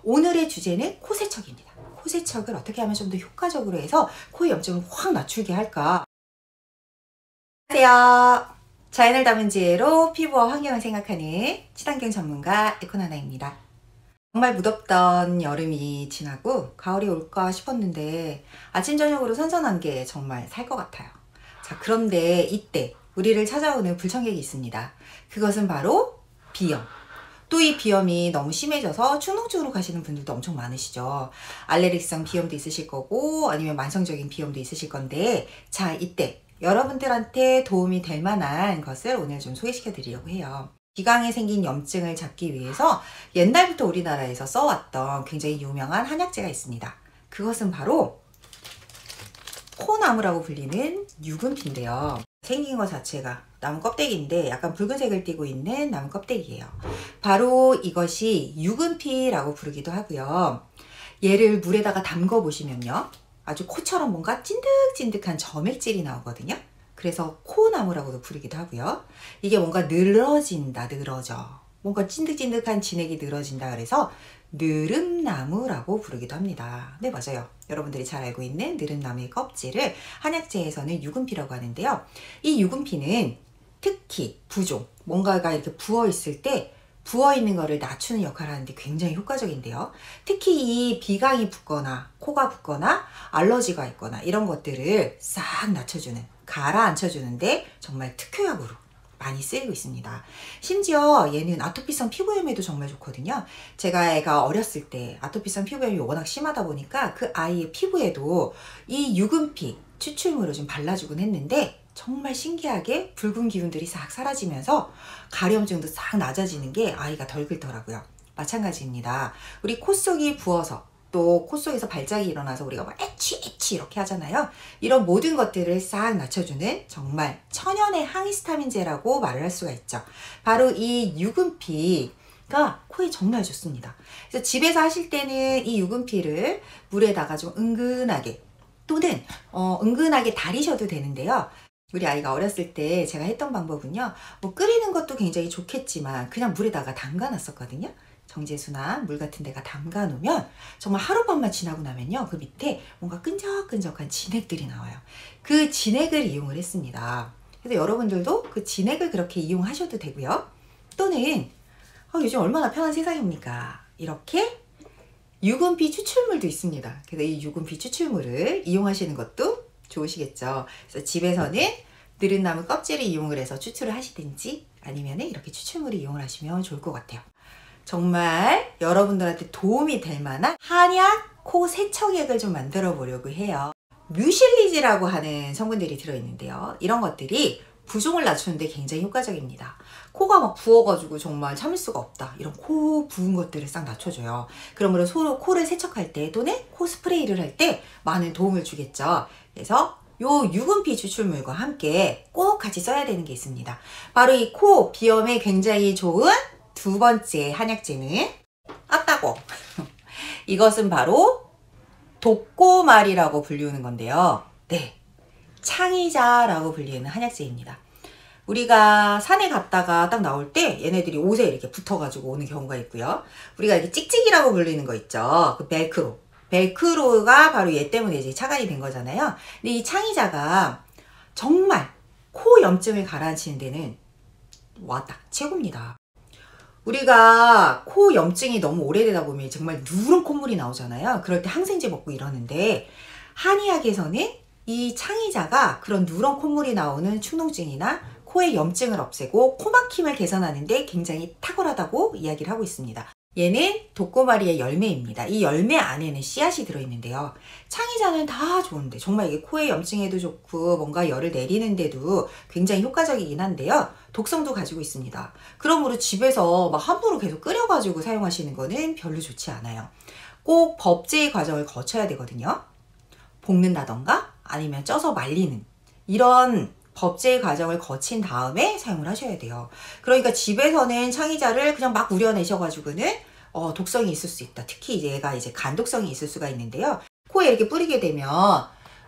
오늘의 주제는 코 세척입니다. 코 세척을 어떻게 하면 좀 더 효과적으로 해서 코의 염증을 확 낮추게 할까? 안녕하세요. 자연을 담은 지혜로 피부와 환경을 생각하는 친환경 전문가 에코나나입니다. 정말 무덥던 여름이 지나고 가을이 올까 싶었는데 아침 저녁으로 선선한 게 정말 살 것 같아요. 자, 그런데 이때 우리를 찾아오는 불청객이 있습니다. 그것은 바로 비염. 또 이 비염이 너무 심해져서 축농증으로 가시는 분들도 엄청 많으시죠. 알레르기성 비염도 있으실 거고 아니면 만성적인 비염도 있으실 건데, 자, 이때 여러분들한테 도움이 될 만한 것을 오늘 좀 소개시켜 드리려고 해요. 비강에 생긴 염증을 잡기 위해서 옛날부터 우리나라에서 써왔던 굉장히 유명한 한약재가 있습니다. 그것은 바로 코나무라고 불리는 유근피인데요. 생긴 것 자체가 나무 껍데기인데 약간 붉은색을 띠고 있는 나무 껍데기예요. 바로 이것이 유근피라고 부르기도 하고요. 얘를 물에다가 담궈 보시면요, 아주 코처럼 뭔가 찐득찐득한 점액질이 나오거든요. 그래서 코나무라고도 부르기도 하고요. 이게 뭔가 늘어진다, 늘어져. 뭔가 찐득찐득한 진액이 늘어진다 그래서 느릅나무라고 부르기도 합니다. 네, 맞아요. 여러분들이 잘 알고 있는 느릅나무의 껍질을 한약재에서는 유근피라고 하는데요. 이 유근피는 특히 부종, 뭔가가 이렇게 부어있을 때 부어있는 거를 낮추는 역할을 하는데 굉장히 효과적인데요. 특히 이 비강이 붓거나 코가 붓거나 알러지가 있거나 이런 것들을 싹 낮춰주는, 가라앉혀주는데 정말 특효약으로 많이 쓰이고 있습니다. 심지어 얘는 아토피성 피부염에도 정말 좋거든요. 제가 애가 어렸을 때 아토피성 피부염이 워낙 심하다 보니까 그 아이의 피부에도 이 유근피 추출물을 좀 발라주곤 했는데 정말 신기하게 붉은 기운들이 싹 사라지면서 가려움증도 싹 낮아지는 게 아이가 덜 긁더라고요. 마찬가지입니다. 우리 코 속이 부어서 또 코 속에서 발작이 일어나서 우리가 막 애취 이렇게 하잖아요. 이런 모든 것들을 싹 낮춰주는 정말 천연의 항히스타민제라고 말을 할 수가 있죠. 바로 이 유근피가 코에 정말 좋습니다. 그래서 집에서 하실 때는 이 유근피를 물에다가 좀 은근하게 또는 은근하게 달이셔도 되는데요. 우리 아이가 어렸을 때 제가 했던 방법은요, 뭐 끓이는 것도 굉장히 좋겠지만 그냥 물에다가 담가 놨었거든요. 정제수나 물 같은 데가 담가 놓으면 정말 하룻밤만 지나고 나면요, 그 밑에 뭔가 끈적끈적한 진액들이 나와요. 그 진액을 이용을 했습니다. 그래서 여러분들도 그 진액을 그렇게 이용하셔도 되고요. 또는 요즘 얼마나 편한 세상입니까? 이렇게 유근피 추출물도 있습니다. 그래서 이 유근피 추출물을 이용하시는 것도 좋으시겠죠. 그래서 집에서는 느릅나무 껍질을 이용을 해서 추출을 하시든지 아니면 이렇게 추출물을 이용을 하시면 좋을 것 같아요. 정말 여러분들한테 도움이 될 만한 한약 코 세척액을 좀 만들어 보려고 해요. 뮤실리지라고 하는 성분들이 들어있는데요. 이런 것들이 부종을 낮추는데 굉장히 효과적입니다. 코가 막 부어가지고 정말 참을 수가 없다, 이런 코 부은 것들을 싹 낮춰줘요. 그러므로 서로 코를 세척할 때 또는 코 스프레이를 할 때 많은 도움을 주겠죠. 그래서 요 유근피 추출물과 함께 꼭 같이 써야 되는 게 있습니다. 바로 이 코 비염에 굉장히 좋은 두 번째 한약재는 아따고 이것은 바로 독고말이라고 불리우는 건데요. 네, 창의자라고 불리는 한약재입니다. 우리가 산에 갔다가 딱 나올 때 얘네들이 옷에 이렇게 붙어가지고 오는 경우가 있고요. 우리가 이렇게 찍찍이라고 불리는 거 있죠. 그 벨크로. 벨크로가 바로 얘 때문에 이제 차관이 된 거잖아요. 근데 이 창의자가 정말 코 염증을 가라앉히는 데는 딱 최고입니다. 우리가 코 염증이 너무 오래되다 보면 정말 누런 콧물이 나오잖아요. 그럴 때 항생제 먹고 이러는데 한의학에서는 이 창의자가 그런 누런 콧물이 나오는 축농증이나 코의 염증을 없애고 코 막힘을 개선하는 데 굉장히 탁월하다고 이야기를 하고 있습니다. 얘는 독고마리의 열매입니다. 이 열매 안에는 씨앗이 들어있는데요. 창의자는 다 좋은데 정말 이게 코의 염증에도 좋고 뭔가 열을 내리는데도 굉장히 효과적이긴 한데요. 독성도 가지고 있습니다. 그러므로 집에서 막 함부로 계속 끓여가지고 사용하시는 거는 별로 좋지 않아요. 꼭 법제의 과정을 거쳐야 되거든요. 볶는다던가 아니면 쪄서 말리는 이런 법제의 과정을 거친 다음에 사용을 하셔야 돼요. 그러니까 집에서는 창의자를 그냥 막 우려내셔가지고는 독성이 있을 수 있다. 특히 이제 얘가 이제 간독성이 있을 수가 있는데요. 코에 이렇게 뿌리게 되면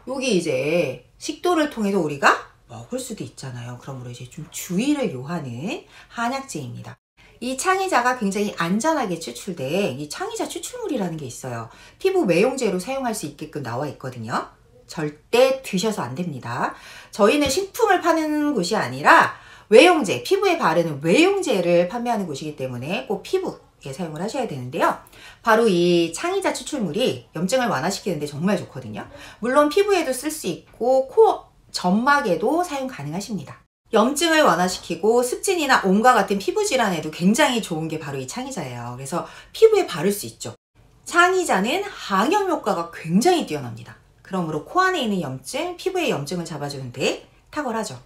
여기 이제 식도를 통해서 우리가 먹을 수도 있잖아요. 그러므로 이제 좀 주의를 요하는 한약재입니다. 이 창의자가 굉장히 안전하게 추출된 이 창의자 추출물이라는 게 있어요. 피부 외용제로 사용할 수 있게끔 나와 있거든요. 절대 드셔서 안 됩니다. 저희는 식품을 파는 곳이 아니라 외용제, 피부에 바르는 외용제를 판매하는 곳이기 때문에 꼭 피부에 사용을 하셔야 되는데요. 바로 이 창의자 추출물이 염증을 완화시키는데 정말 좋거든요. 물론 피부에도 쓸 수 있고 코 점막에도 사용 가능하십니다. 염증을 완화시키고 습진이나 옴과 같은 피부 질환에도 굉장히 좋은 게 바로 이 창의자예요. 그래서 피부에 바를 수 있죠. 창의자는 항염 효과가 굉장히 뛰어납니다. 그러므로 코 안에 있는 염증, 피부의 염증을 잡아주는데 탁월하죠.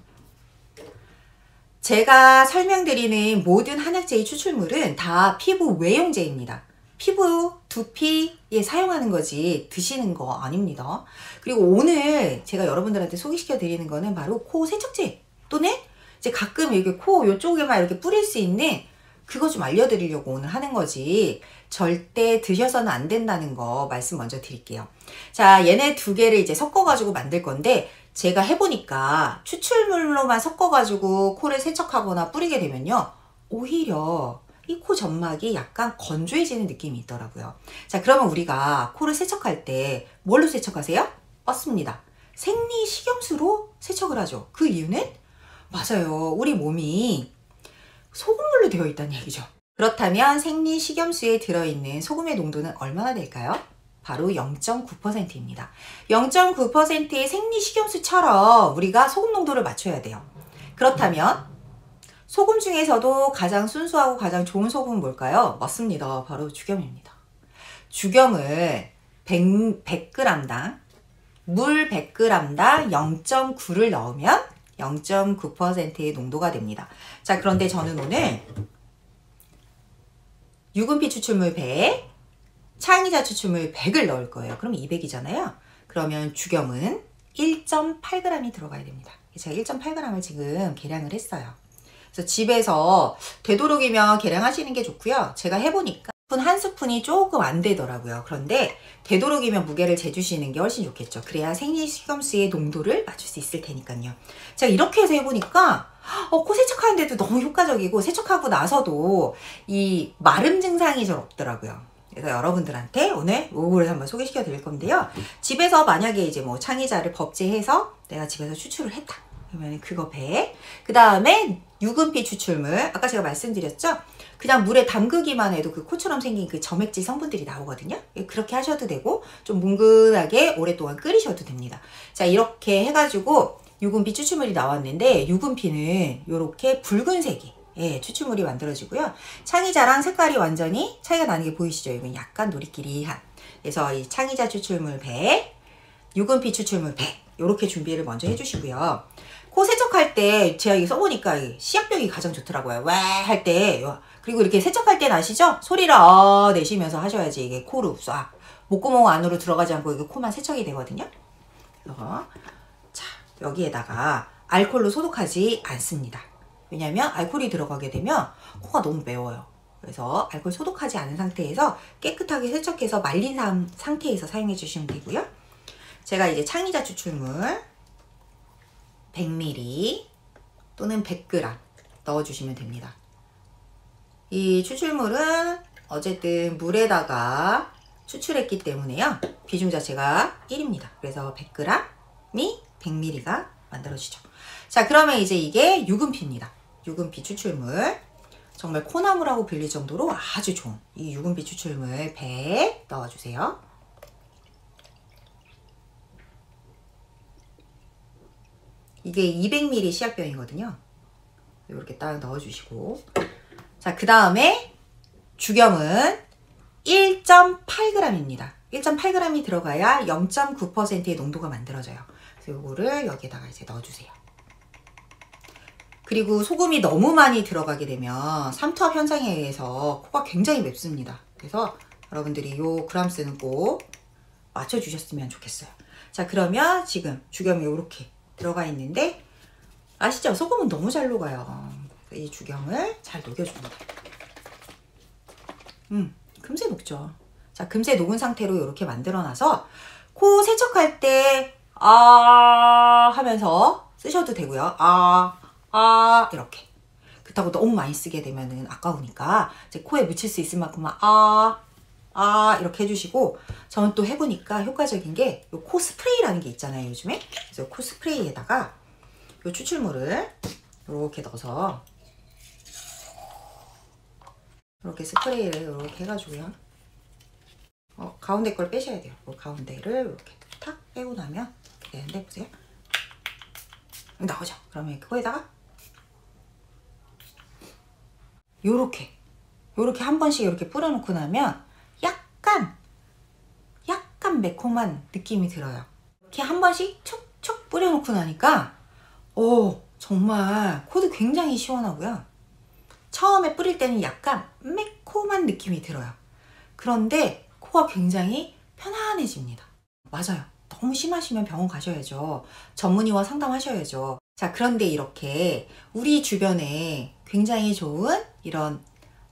제가 설명드리는 모든 한약재의 추출물은 다 피부 외용제입니다. 피부, 두피에 사용하는 거지 드시는 거 아닙니다. 그리고 오늘 제가 여러분들한테 소개시켜 드리는 거는 바로 코 세척제 또는 이제 가끔 이렇게 코 요쪽에만 이렇게 뿌릴 수 있는 그거 좀 알려드리려고 오늘 하는 거지 절대 드셔서는 안 된다는 거 말씀 먼저 드릴게요. 자, 얘네 두 개를 이제 섞어가지고 만들 건데 제가 해보니까 추출물로만 섞어가지고 코를 세척하거나 뿌리게 되면요 오히려 이 코 점막이 약간 건조해지는 느낌이 있더라고요. 자, 그러면 우리가 코를 세척할 때 뭘로 세척하세요? 맞습니다. 생리식염수로 세척을 하죠. 그 이유는? 맞아요. 우리 몸이 소금물로 되어 있다는 얘기죠. 그렇다면 생리식염수에 들어있는 소금의 농도는 얼마나 될까요? 바로 0.9%입니다. 0.9%의 생리식염수처럼 우리가 소금 농도를 맞춰야 돼요. 그렇다면 소금 중에서도 가장 순수하고 가장 좋은 소금은 뭘까요? 맞습니다. 바로 죽염입니다. 죽염을 100g당 물 100g당 0.9를 넣으면 0.9%의 농도가 됩니다. 자, 그런데 저는 오늘 유분피 추출물 100, 창의자 추출물 100을 넣을 거예요. 그럼 200이잖아요. 그러면 죽염은 1.8g이 들어가야 됩니다. 제가 1.8g을 지금 계량을 했어요. 그래서 집에서 되도록이면 계량하시는 게 좋고요. 제가 해보니까 한 스푼이 조금 안 되더라고요. 그런데 되도록이면 무게를 재주시는 게 훨씬 좋겠죠. 그래야 생리식염수의 농도를 맞출 수 있을 테니까요. 제가 이렇게 해서 해보니까 코 세척하는데도 너무 효과적이고 세척하고 나서도 이 마름 증상이 잘 없더라고요. 그래서 여러분들한테 오늘 요거를 한번 소개시켜 드릴 건데요. 집에서 만약에 이제 뭐 창의자를 법제해서 내가 집에서 추출을 했다. 그러면 그거 100. 그 다음에 유분피 추출물. 아까 제가 말씀드렸죠? 그냥 물에 담그기만 해도 그 코처럼 생긴 그 점액질 성분들이 나오거든요. 그렇게 하셔도 되고 좀 뭉근하게 오랫동안 끓이셔도 됩니다. 자, 이렇게 해가지고 유분피 추출물이 나왔는데 유분피는 이렇게 붉은색이 추출물이 만들어지고요. 창의자랑 색깔이 완전히 차이가 나는 게 보이시죠? 이건 약간 노리끼리한. 그래서 이 창의자 추출물 100, 유분피 추출물 100 이렇게 준비를 먼저 해주시고요. 코 세척할 때 제가 이거 써보니까 시약병이 가장 좋더라고요. 와 할 때 그리고 이렇게 세척할 때 나시죠? 소리를 내시면서 하셔야지 이게 코로 쏴 목구멍 안으로 들어가지 않고 이게 코만 세척이 되거든요. 그래서 자, 여기에다가 알코올로 소독하지 않습니다. 왜냐하면 알코올이 들어가게 되면 코가 너무 매워요. 그래서 알코올 소독하지 않은 상태에서 깨끗하게 세척해서 말린 상태에서 사용해 주시면 되고요. 제가 이제 창의자 추출물 100ml 또는 100g 넣어주시면 됩니다. 이 추출물은 어쨌든 물에다가 추출했기 때문에요. 비중 자체가 1입니다. 그래서 100g이 100ml가 만들어지죠. 자, 그러면 이제 이게 유분피입니다. 유분피 추출물. 정말 코나무라고 불릴 정도로 아주 좋은 이 유분피 추출물 100 넣어주세요. 이게 200ml 시약병이거든요. 이렇게 딱 넣어주시고 자, 그 다음에 죽염은 1.8g입니다. 1.8g이 들어가야 0.9%의 농도가 만들어져요. 그래서 이거를 여기에다가 이제 넣어주세요. 그리고 소금이 너무 많이 들어가게 되면 삼투압 현상에 의해서 코가 굉장히 맵습니다. 그래서 여러분들이 요 그람수는 꼭 맞춰주셨으면 좋겠어요. 자, 그러면 지금 죽염이 이렇게 들어가 있는데 아시죠? 소금은 너무 잘 녹아요. 이 죽염을 잘 녹여줍니다. 금세 녹죠. 자, 금세 녹은 상태로 이렇게 만들어놔서 코 세척할 때 하면서 쓰셔도 되고요. 이렇게. 그렇다고 너무 많이 쓰게 되면은 아까우니까 이제 코에 묻힐 수 있을 만큼만 이렇게 해주시고, 저는 또 해보니까 효과적인 게 요 코 스프레이라는 게 있잖아요, 요즘에. 그래서 코 스프레이에다가 요 추출물을 이렇게 넣어서 이렇게 스프레이를 이렇게 해가지고요. 가운데 걸 빼셔야 돼요. 가운데를 이렇게 탁 빼고 나면 이렇게 되는데, 보세요. 나오죠? 그러면 그거에다가 요렇게 한 번씩 이렇게 뿌려놓고 나면 약간 매콤한 느낌이 들어요. 이렇게 한 번씩 촉촉 뿌려놓고 나니까 정말 코도 굉장히 시원하고요. 처음에 뿌릴 때는 약간 매콤한 느낌이 들어요. 그런데 코가 굉장히 편안해집니다. 맞아요. 너무 심하시면 병원 가셔야죠. 전문의와 상담하셔야죠. 자, 그런데 이렇게 우리 주변에 굉장히 좋은 이런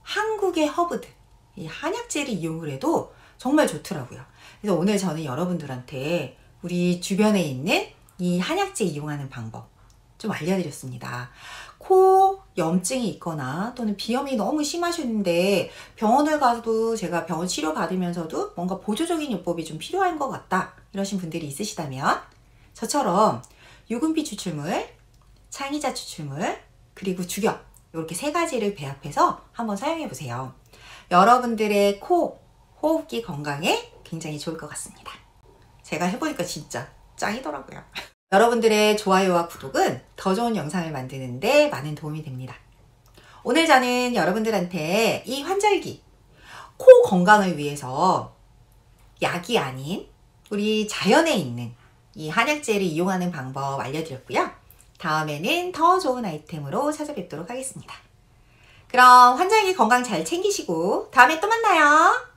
한국의 허브들, 이 한약재를 이용을 해도 정말 좋더라고요. 그래서 오늘 저는 여러분들한테 우리 주변에 있는 이 한약재 이용하는 방법 좀 알려드렸습니다. 코 염증이 있거나 또는 비염이 너무 심하셨는데 병원을 가도 제가 병원 치료 받으면서도 뭔가 보조적인 요법이 좀 필요한 것 같다, 이러신 분들이 있으시다면 저처럼 유분피 추출물, 창의자 추출물, 그리고 죽엽, 이렇게 세 가지를 배합해서 한번 사용해 보세요. 여러분들의 코, 호흡기 건강에 굉장히 좋을 것 같습니다. 제가 해보니까 진짜 짱이더라고요. 여러분들의 좋아요와 구독은 더 좋은 영상을 만드는데 많은 도움이 됩니다. 오늘 저는 여러분들한테 이 환절기 코 건강을 위해서 약이 아닌 우리 자연에 있는 이 한약재를 이용하는 방법 알려드렸고요. 다음에는 더 좋은 아이템으로 찾아뵙도록 하겠습니다. 그럼 환절기 건강 잘 챙기시고 다음에 또 만나요.